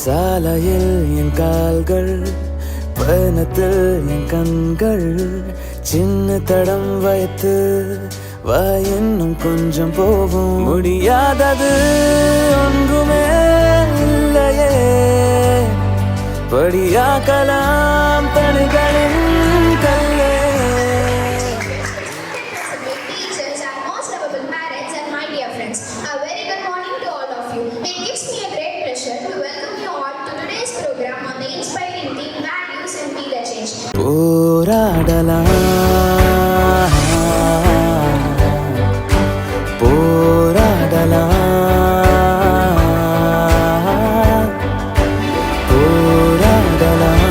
சாலையில் என் கால்கள், பயணத்தில் என் கண்கள், சின்ன தடம் வைத்து வா இன்னும் கொஞ்சம் போகும். முடியாதது ஒன்றுமே இல்லையே, படியாக்கலாம் தனிகளின் கல்லே. போராடலாம் போராடலாம் போராடலாம்.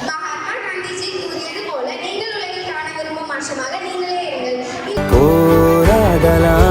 மகாத்மா காந்திஜி கூறியது போல நீங்கள் உலகில் காண விரும்பும் மனுஷமாக நீங்களே இருங்கள். போராடலாம்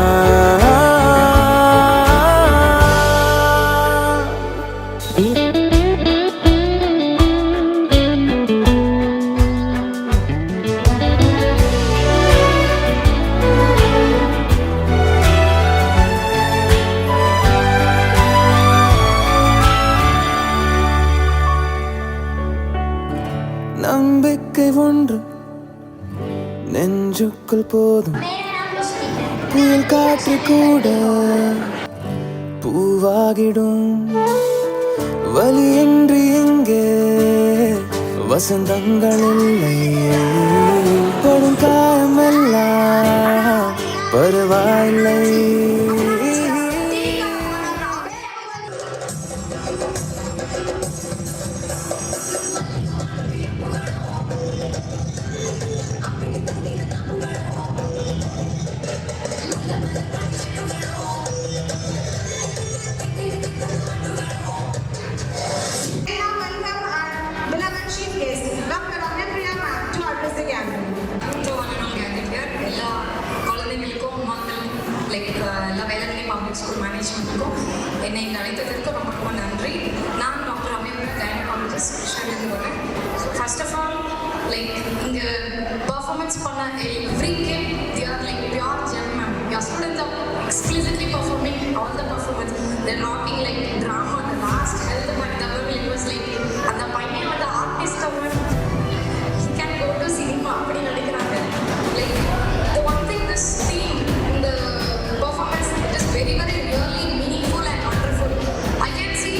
நம்பிக்கை ஒன்று நெஞ்சுக்குள் போதும், புயல் காற்று கூட பூவாகிடும். வலியின்றி இங்கே வசந்தங்கள் இல்லை, படும் காயமெல்லாம் பரவாயில்லை. எல்லா வேளாங்கண்ணி பப்ளிக் ஸ்கூல் மேனேஜ்மெண்ட்டுக்கும் என்னை இங்கே அழைத்ததற்கு ரொம்ப ரொம்ப நன்றி. நான் டாக்டர் அமீர் கைனகாலஜிஸ்ட் கிருஷ்ணகிரிலேருந்து வரேன். ஸோ ஃபர்ஸ்ட் ஆஃப் ஆல் இங்கே பர்ஃபார்மன்ஸ் பண்ண every game they are pure gem ma'am. Your students are exquisitely performing all the performance. They're rocking drama. The last held but the world it was அந்த பையன் வந்து artist அவர் he can go to cinema அப்படி நினைக்கிறாங்க. The one thing this theme in the performance it is very very really meaningful and wonderful. I can see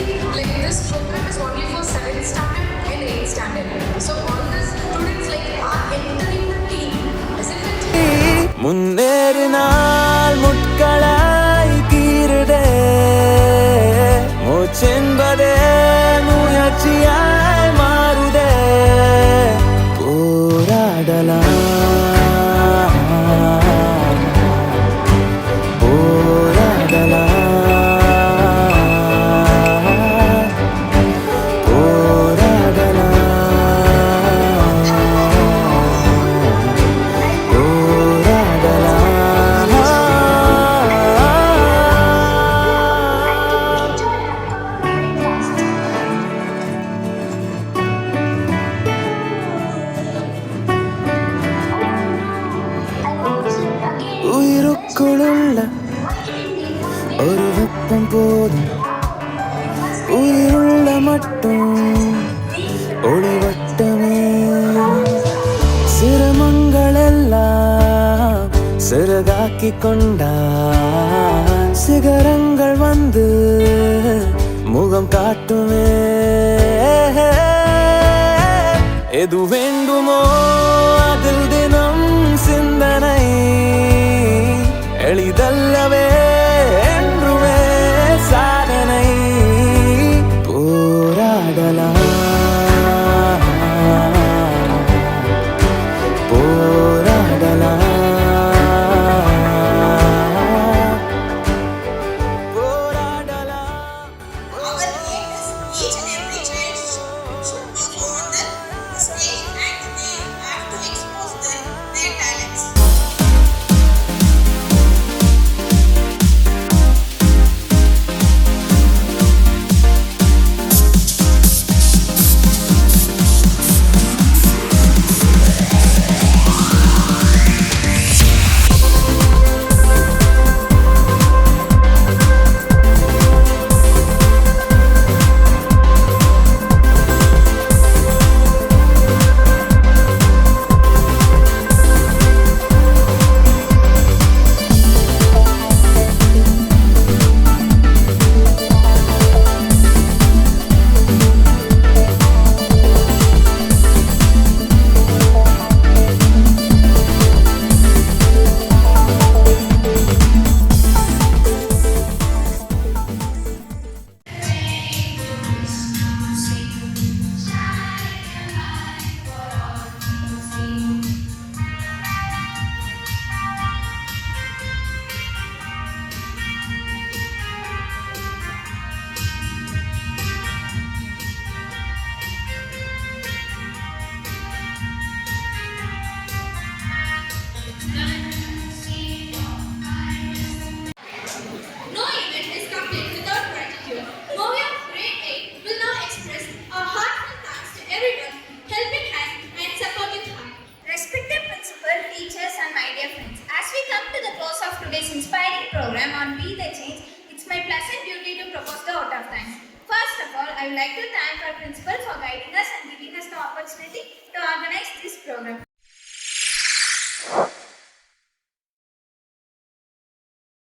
this program is only for 7th standard and 8th standard. So all the students are entering the team, isn't it? முன்னேறினால் முட்களாய் கீறுதே, மூச்சென்பதே முயற்சியாய் மாறுதே. போராடலாம் போராடலாம் உயிருக்குள்ள ஒரு வெப்பம் போதும், உயிருள்ள மட்டும் ஒளிவட்டமே. சிரமங்கள் எல்லாம் சிறகாக்கி கொண்டான், சிகரங்கள் வந்து முகம் காட்டுமே. எது வேண்டுமோ அதில் தினம் சிந்தனை, எளிதல்லவே என்றுமே சாதனை. போராடலாம் போராடலாம் போராடலாம். Our aim is each and every child should perform on the stage and they have to expose their talents. change, it's my pleasant duty to propose the vote of thanks. First of all, I would like to thank our principal for guiding us and giving us the opportunity to organize this program.